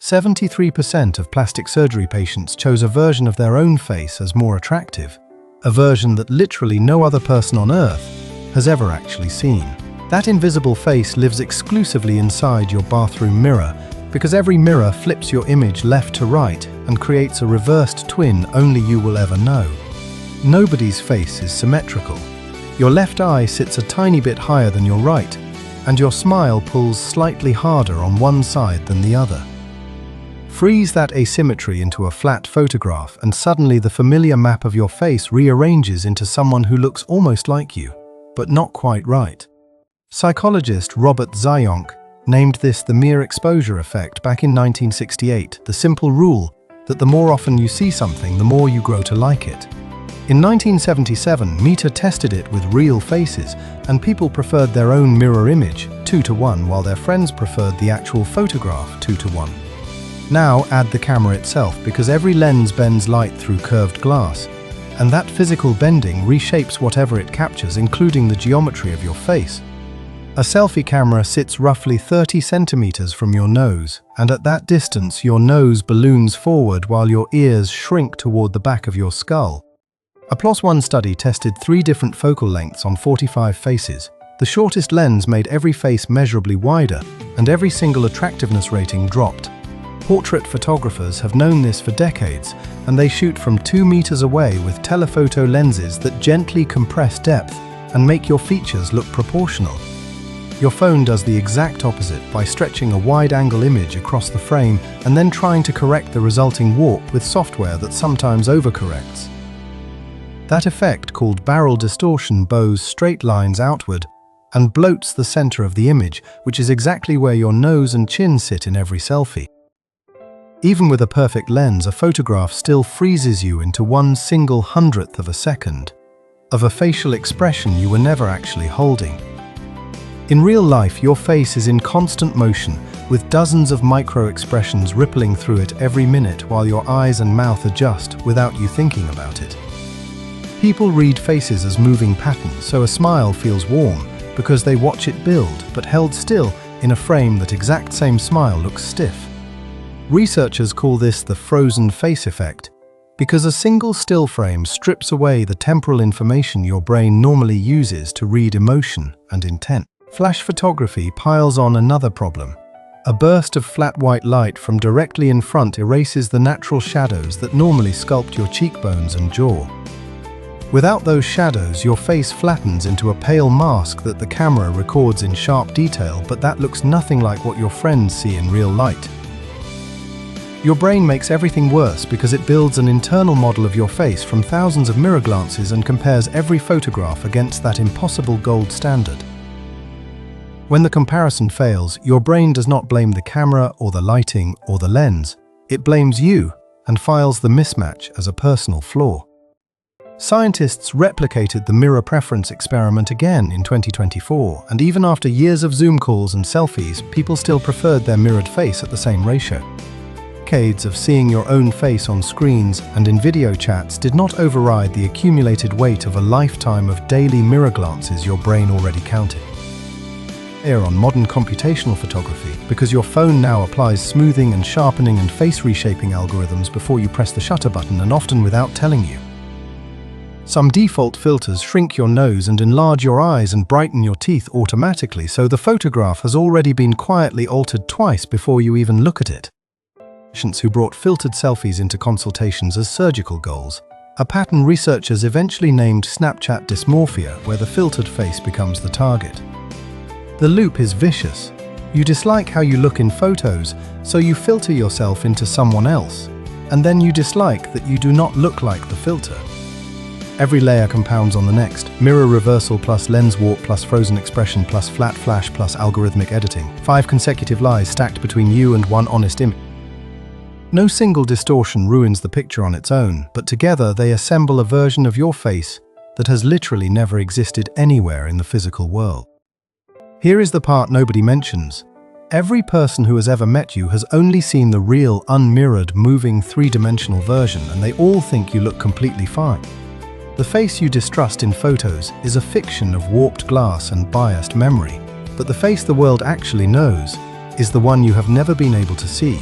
73% of plastic surgery patients chose a version of their own face as more attractive, a version that literally no other person on Earth has ever actually seen. That invisible face lives exclusively inside your bathroom mirror, because every mirror flips your image left to right and creates a reversed twin only you will ever know. Nobody's face is symmetrical. Your left eye sits a tiny bit higher than your right, and your smile pulls slightly harder on one side than the other. Freeze that asymmetry into a flat photograph, and suddenly the familiar map of your face rearranges into someone who looks almost like you, but not quite right. Psychologist Robert Zionk named this the mere exposure effect back in 1968, the simple rule that the more often you see something, the more you grow to like it. In 1977, Meta tested it with real faces, and people preferred their own mirror image 2:1, while their friends preferred the actual photograph 2:1. Now add the camera itself, because every lens bends light through curved glass, and that physical bending reshapes whatever it captures, including the geometry of your face. A selfie camera sits roughly 30 centimeters from your nose, and at that distance your nose balloons forward while your ears shrink toward the back of your skull. A +1 study tested 3 different focal lengths on 45 faces. The shortest lens made every face measurably wider, and every single attractiveness rating dropped. Portrait photographers have known this for decades, and they shoot from 2 meters away with telephoto lenses that gently compress depth and make your features look proportional. Your phone does the exact opposite by stretching a wide-angle image across the frame and then trying to correct the resulting warp with software that sometimes overcorrects. That effect, called barrel distortion, bows straight lines outward and bloats the center of the image, which is exactly where your nose and chin sit in every selfie. Even with a perfect lens, a photograph still freezes you into 1/100th of a second of a facial expression you were never actually holding. In real life, your face is in constant motion, with dozens of micro-expressions rippling through it every minute while your eyes and mouth adjust without you thinking about it. People read faces as moving patterns, so a smile feels warm because they watch it build, but held still in a frame, that exact same smile looks stiff. Researchers call this the frozen face effect, because a single still frame strips away the temporal information your brain normally uses to read emotion and intent. Flash photography piles on another problem. A burst of flat white light from directly in front erases the natural shadows that normally sculpt your cheekbones and jaw. Without those shadows, your face flattens into a pale mask that the camera records in sharp detail, but that looks nothing like what your friends see in real light. Your brain makes everything worse because it builds an internal model of your face from thousands of mirror glances and compares every photograph against that impossible gold standard. When the comparison fails, your brain does not blame the camera or the lighting or the lens. It blames you and files the mismatch as a personal flaw. Scientists replicated the mirror preference experiment again in 2024, and even after years of Zoom calls and selfies, people still preferred their mirrored face at the same ratio. Decades of seeing your own face on screens and in video chats did not override the accumulated weight of a lifetime of daily mirror glances your brain already counted. On modern computational photography, because your phone now applies smoothing and sharpening and face reshaping algorithms before you press the shutter button, and often without telling you. Some default filters shrink your nose and enlarge your eyes and brighten your teeth automatically, so the photograph has already been quietly altered twice before you even look at it. Patients who brought filtered selfies into consultations as surgical goals, a pattern researchers eventually named Snapchat dysmorphia, where the filtered face becomes the target. The loop is vicious. You dislike how you look in photos, so you filter yourself into someone else, and then you dislike that you do not look like the filter. Every layer compounds on the next. Mirror reversal plus lens warp plus frozen expression plus flat flash plus algorithmic editing. 5 consecutive lies stacked between you and one honest image. No single distortion ruins the picture on its own, but together they assemble a version of your face that has literally never existed anywhere in the physical world. Here is the part nobody mentions. Every person who has ever met you has only seen the real, unmirrored, moving, three-dimensional version, and they all think you look completely fine. The face you distrust in photos is a fiction of warped glass and biased memory, but the face the world actually knows is the one you have never been able to see.